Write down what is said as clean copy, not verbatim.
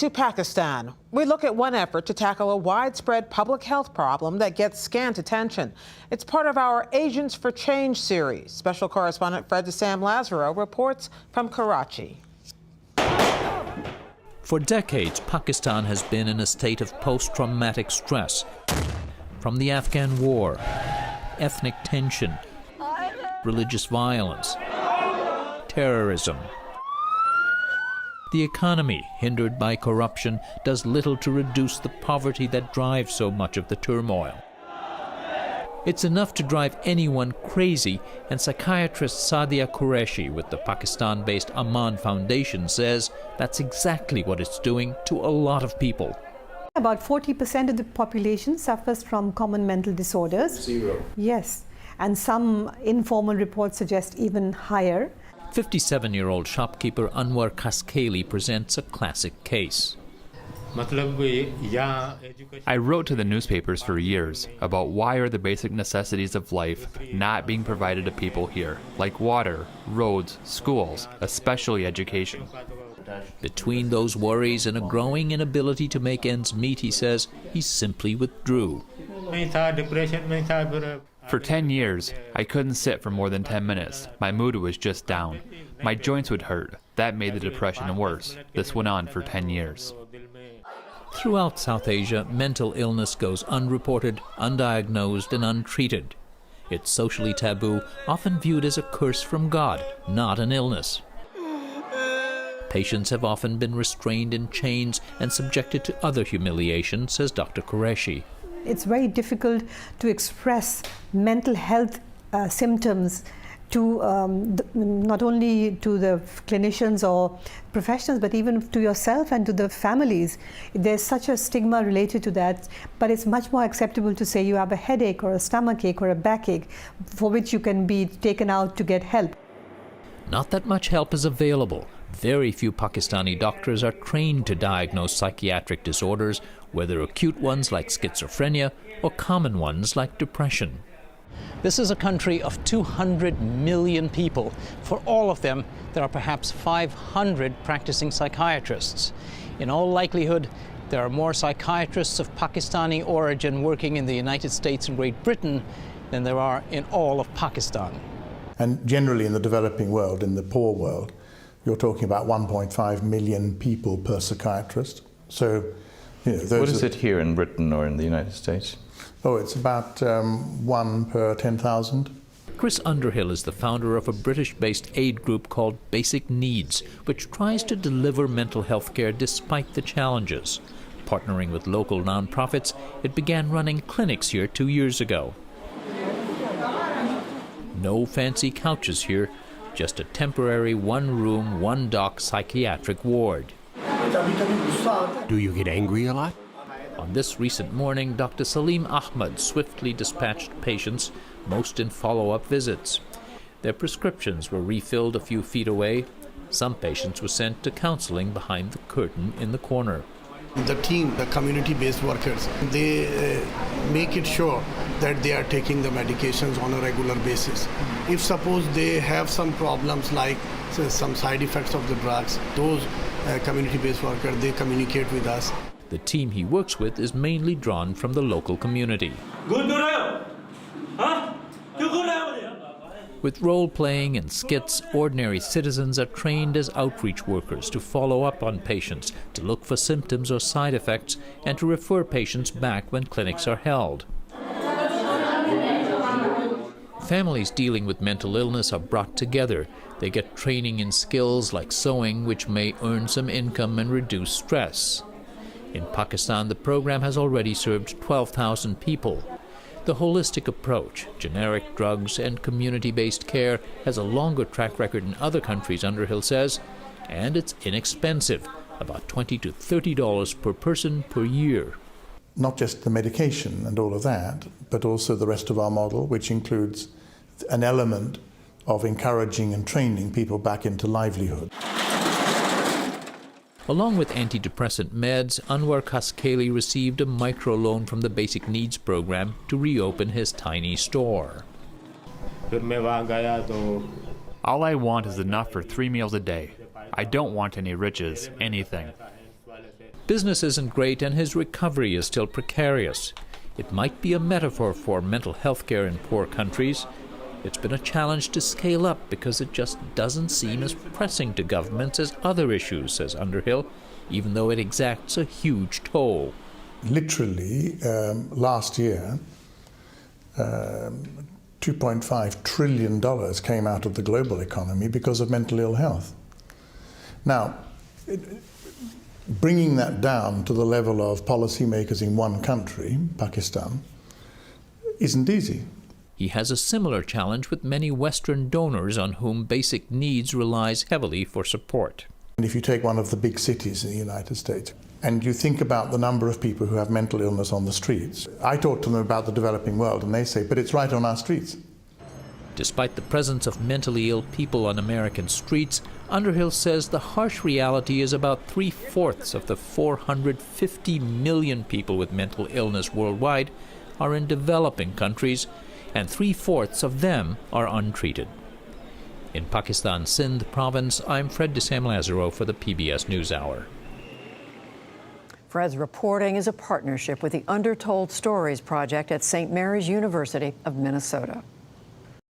To Pakistan, we look at one effort to tackle a widespread public health problem that gets scant attention. It's part of our Asians for Change series. Special correspondent Sam Lazaro reports from Karachi. For decades, Pakistan has been in a state of post-traumatic stress from the Afghan war, ethnic tension, religious violence, terrorism. The economy, hindered by corruption, does little to reduce the poverty that drives so much of the turmoil. It's enough to drive anyone crazy, and psychiatrist Sadia Qureshi with the Pakistan-based Aman Foundation says that's exactly what it's doing to a lot of people. About 40% of the population suffers from common mental disorders. 0. Yes, and some informal reports suggest even higher. 57-year-old shopkeeper Anwar Kaskeli presents a classic case. I wrote to the newspapers for years about why are the basic necessities of life not being provided to people here, like water, roads, schools, especially education. Between those worries and a growing inability to make ends meet, he says, he simply withdrew. For 10 years, I couldn't sit for more than 10 minutes. My mood was just down. My joints would hurt. That made the depression worse. This went on for 10 years. Throughout South Asia, mental illness goes unreported, undiagnosed, and untreated. It's socially taboo, often viewed as a curse from God, not an illness. Patients have often been restrained in chains and subjected to other humiliation, says Dr. Qureshi. It's very difficult to express mental health symptoms to not only to the clinicians or professionals, but even to yourself and to the families. There's such a stigma related to that, but it's much more acceptable to say you have a headache or a stomachache or a backache for which you can be taken out to get help. Not that much help is available. Very few Pakistani doctors are trained to diagnose psychiatric disorders, whether acute ones like schizophrenia or common ones like depression. This is a country of 200 million people. For all of them, there are perhaps 500 practicing psychiatrists. In all likelihood, there are more psychiatrists of Pakistani origin working in the United States and Great Britain than there are in all of Pakistan. And generally in the developing world, in the poor world, you're talking about 1.5 million people per psychiatrist. So, you know, what is it here in Britain or in the United States? Oh, it's about 1 per 10,000. Chris Underhill is the founder of a British-based aid group called Basic Needs, which tries to deliver mental health care despite the challenges. Partnering with local nonprofits, it began running clinics here 2 years ago. No fancy couches here, just a temporary one-room, one-dock psychiatric ward. Do you get angry a lot? On this recent morning, Dr. Salim Ahmed swiftly dispatched patients, most in follow-up visits. Their prescriptions were refilled a few feet away. Some patients were sent to counseling behind the curtain in the corner. The team, the community-based workers, they make it sure that they are taking the medications on a regular basis. If suppose they have some problems like some side effects of the drugs, those community-based workers, they communicate with us. The team he works with is mainly drawn from the local community. With role-playing and skits, ordinary citizens are trained as outreach workers to follow up on patients, to look for symptoms or side effects, and to refer patients back when clinics are held. Families dealing with mental illness are brought together. They get training in skills like sewing, which may earn some income and reduce stress. In Pakistan, the program has already served 12,000 people. The holistic approach, generic drugs and community-based care, has a longer track record in other countries, Underhill says, and it's inexpensive, about $20 to $30 per person per year. Not just the medication and all of that, but also the rest of our model, which includes an element of encouraging and training people back into livelihood. Along with antidepressant meds, Anwar Kaskeli received a microloan from the Basic Needs program to reopen his tiny store. All I want is enough for 3 meals a day. I don't want any riches, anything. Business isn't great and his recovery is still precarious. It might be a metaphor for mental health care in poor countries. It's been a challenge to scale up because it just doesn't seem as pressing to governments as other issues, says Underhill, even though it exacts a huge toll. Literally, last year, $2.5 trillion came out of the global economy because of mental ill health. Now, bringing that down to the level of policymakers in one country, Pakistan, isn't easy. He has a similar challenge with many Western donors on whom basic needs relies heavily for support. And if you take one of the big cities in the United States, and you think about the number of people who have mental illness on the streets, I talk to them about the developing world, and they say, but it's right on our streets. Despite the presence of mentally ill people on American streets, Underhill says the harsh reality is about 3/4 of the 450 million people with mental illness worldwide are in developing countries, and 3/4 of them are untreated. In Pakistan's Sindh province, I'm Sam Lazaro for the PBS NewsHour. Fred's reporting is a partnership with the Undertold Stories Project at St. Mary's University of Minnesota.